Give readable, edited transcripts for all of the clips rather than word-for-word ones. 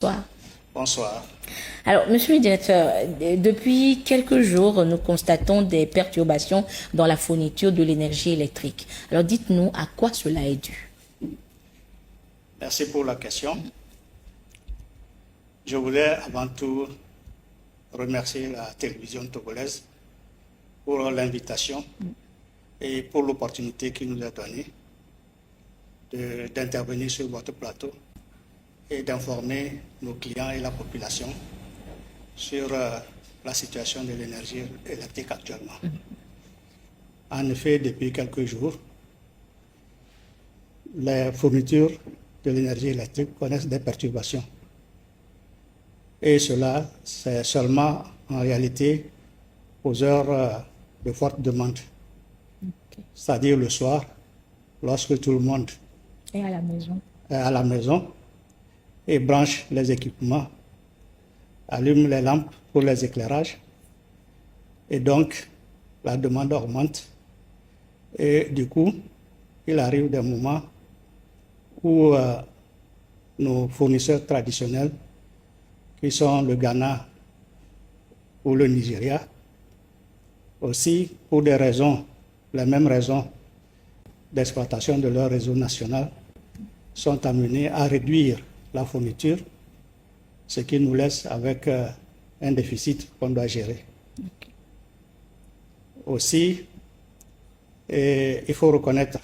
Bonsoir. Bonsoir. Alors, monsieur le directeur, depuis quelques jours, nous constatons des perturbations dans la fourniture de l'énergie électrique. Alors, dites-nous à quoi cela est dû. Merci pour la question. Je voulais avant tout remercier la télévision togolaise pour l'invitation et pour l'opportunité qu'il nous a donnée d'intervenir sur votre plateau et d'informer nos clients et la population sur la situation de l'énergie électrique actuellement. En effet, depuis quelques jours, les fournitures de l'énergie électrique connaissent des perturbations. Et cela, c'est seulement en réalité aux heures de forte demande. C'est-à-dire le soir, lorsque tout le monde Et à la maison. est à la maison et branche les équipements, allume les lampes pour les éclairages. Et donc, la demande augmente. Et du coup, il arrive des moments où nos fournisseurs traditionnels, qui sont le Ghana ou le Nigeria, aussi pour des raisons, les mêmes raisons d'exploitation de leur réseau national, sont amenés à réduire la fourniture, ce qui nous laisse avec un déficit qu'on doit gérer. Aussi, il faut reconnaître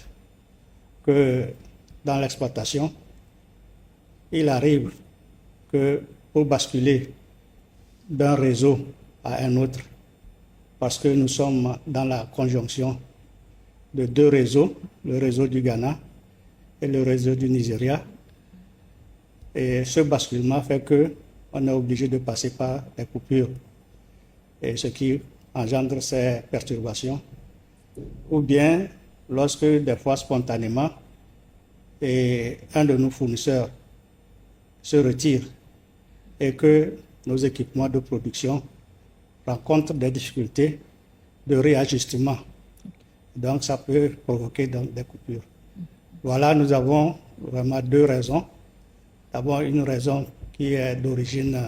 que dans l'exploitation, il arrive que pour basculer d'un réseau à un autre, parce que nous sommes dans la conjonction de deux réseaux, le réseau du Ghana et le réseau du Nigeria. Et ce basculement fait qu'on est obligé de passer par des coupures, et ce qui engendre ces perturbations. Ou bien, lorsque des fois spontanément, un de nos fournisseurs se retire et que nos équipements de production rencontrent des difficultés de réajustement. Donc, ça peut provoquer des coupures. Voilà, nous avons vraiment deux raisons. D'abord, une raison qui est d'origine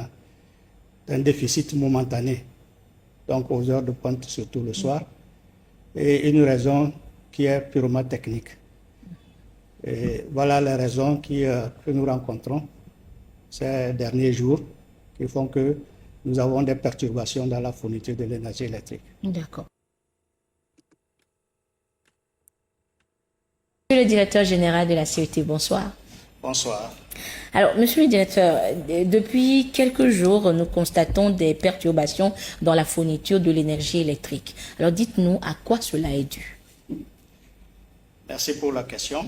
d'un déficit momentané, donc aux heures de pointe, surtout le soir, et une raison qui est purement technique. Et voilà les raisons que nous rencontrons ces derniers jours qui font que nous avons des perturbations dans la fourniture de l'énergie électrique. D'accord. Monsieur le directeur général de la CET, bonsoir. Bonsoir. Alors, monsieur le directeur, depuis quelques jours, nous constatons des perturbations dans la fourniture de l'énergie électrique. Alors, dites-nous à quoi cela est dû. Merci pour la question.